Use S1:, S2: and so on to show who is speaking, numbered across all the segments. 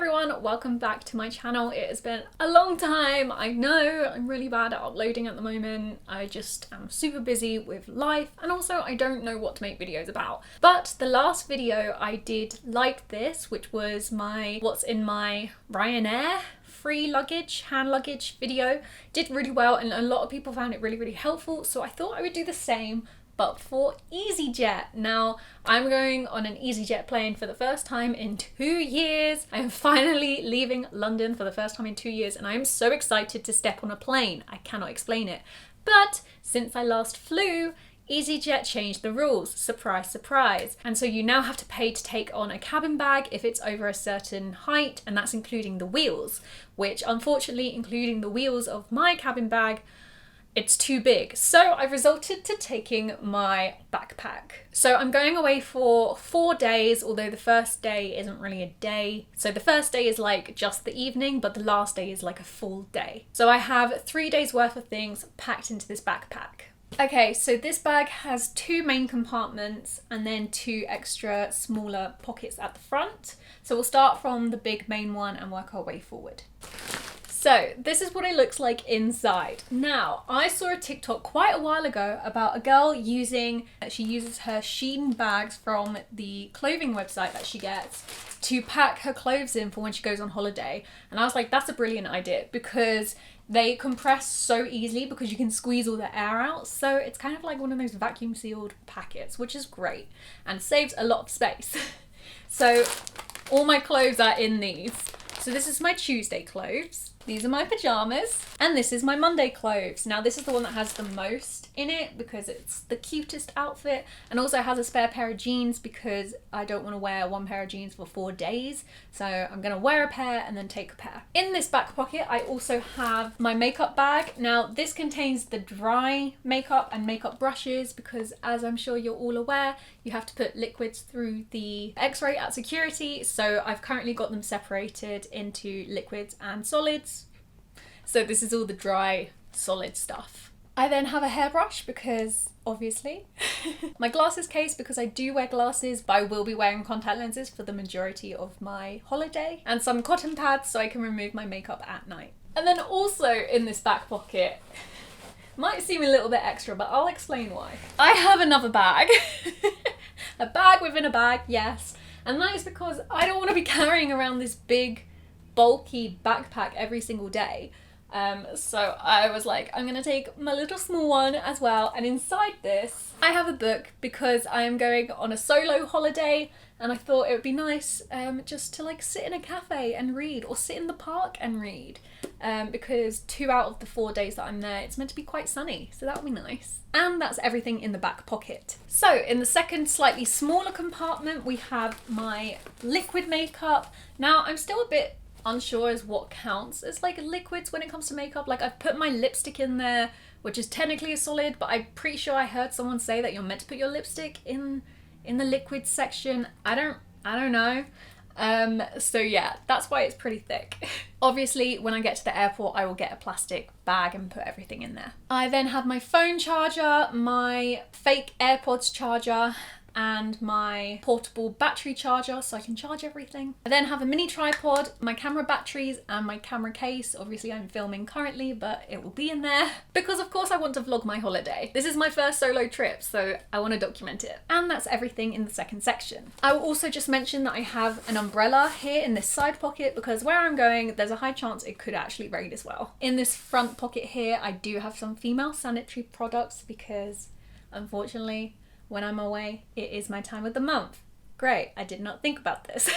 S1: everyone, welcome back to my channel. It has been a long time. I know I'm really bad at uploading at the moment. I just am super busy with life and also I don't know what to make videos about. But the last video I did like this, which was my what's in my Ryanair free luggage, hand luggage video, did really well and a lot of people found it really helpful. So I thought I would do the same but for EasyJet. Now, I'm going on an EasyJet plane for the first time in 2 years. I am finally leaving London for the first time in 2 years and I am so excited to step on a plane. I cannot explain it. But since I last flew, EasyJet changed the rules. Surprise, surprise. And so you now have to pay to take on a cabin bag if it's over a certain height, and that's including the wheels, which unfortunately, including the wheels of my cabin bag, it's too big. So I've resorted to taking my backpack. So I'm going away for 4 days, although the first day isn't really a day. So the first day is like just the evening, but the last day is like a full day. So I have 3 days worth of things packed into this backpack. Okay, so this bag has 2 main compartments and then 2 extra smaller pockets at the front. So we'll start from the big main one and work our way forward. So this is what it looks like inside. Now, I saw a TikTok quite a while ago about a girl she uses her Shein bags from the clothing website that she gets to pack her clothes in for when she goes on holiday. And I was like, that's a brilliant idea because they compress so easily because you can squeeze all the air out. So it's kind of like one of those vacuum sealed packets, which is great and saves a lot of space. So all my clothes are in these. So this is my Tuesday clothes. These are my pajamas, and this is my Monday clothes. Now this is the one that has the most in it because it's the cutest outfit, and also has a spare pair of jeans because I don't want to wear one pair of jeans for 4 days. So I'm gonna wear a pair and then take a pair. In this back pocket, I also have my makeup bag. Now this contains the dry makeup and makeup brushes because, as I'm sure you're all aware, you have to put liquids through the X-ray at security. So I've currently got them separated into liquids and solids. So this is all the dry, solid stuff. I then have a hairbrush because obviously. My glasses case because I do wear glasses, but I will be wearing contact lenses for the majority of my holiday. And some cotton pads so I can remove my makeup at night. And then also in this back pocket, might seem a little bit extra, but I'll explain why. I have another bag. A bag within a bag, yes. And that is because I don't want to be carrying around this big, bulky backpack every single day. So I was like, I'm gonna take my little small one as well, and inside this I have a book because I am going on a solo holiday and I thought it would be nice just to like sit in a cafe and read, or sit in the park and read, because 2 out of the 4 days that I'm there it's meant to be quite sunny, so that would be nice. And that's everything in the back pocket. So in the second slightly smaller compartment we have my liquid makeup. Now I'm still a bit unsure as what counts as like liquids when it comes to makeup. Like I've put my lipstick in there, which is technically a solid, but I'm pretty sure I heard someone say that you're meant to put your lipstick in the liquid section. I don't know. So yeah, that's why it's pretty thick. Obviously when I get to the airport I will get a plastic bag and put everything in there. I then have my phone charger, my fake AirPods charger, and my portable battery charger so I can charge everything. I then have a mini tripod, my camera batteries and my camera case. Obviously I'm filming currently, but it will be in there because of course I want to vlog my holiday. This is my first solo trip, so I want to document it. And that's everything in the second section. I will also just mention that I have an umbrella here in this side pocket because where I'm going there's a high chance it could actually rain as well. In this front pocket here I do have some female sanitary products because unfortunately when I'm away, it is my time of the month. Great, I did not think about this.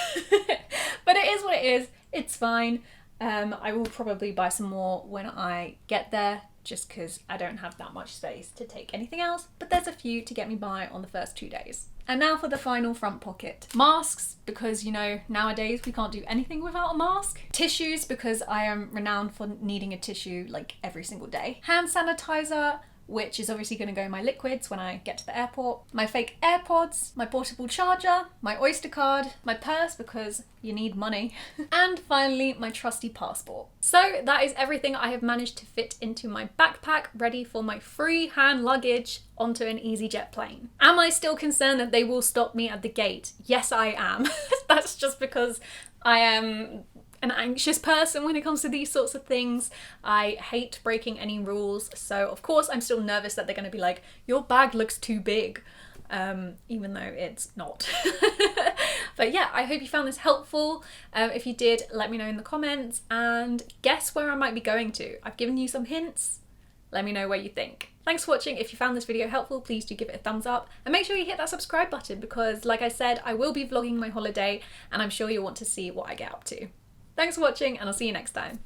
S1: But it is what it is, it's fine. I will probably buy some more when I get there, just because I don't have that much space to take anything else, but there's a few to get me by on the first 2 days. And now for the final front pocket. Masks, because you know, nowadays we can't do anything without a mask. Tissues, because I am renowned for needing a tissue like every single day. Hand sanitizer, which is obviously going to go in my liquids when I get to the airport. My fake AirPods, my portable charger, my Oyster card, my purse because you need money, and finally my trusty passport. So that is everything I have managed to fit into my backpack, ready for my free hand luggage onto an EasyJet plane. Am I still concerned that they will stop me at the gate? Yes, I am. That's just because I am an anxious person when it comes to these sorts of things. I hate breaking any rules, so of course I'm still nervous that they're going to be like, your bag looks too big, even though it's not. But yeah, I hope you found this helpful. If you did, let me know in the comments and guess where I might be going to. I've given you some hints. Let me know what you think. Thanks for watching. If you found this video helpful, please do give it a thumbs up and make sure you hit that subscribe button because, like I said, I will be vlogging my holiday and I'm sure you'll want to see what I get up to. Thanks for watching and I'll see you next time.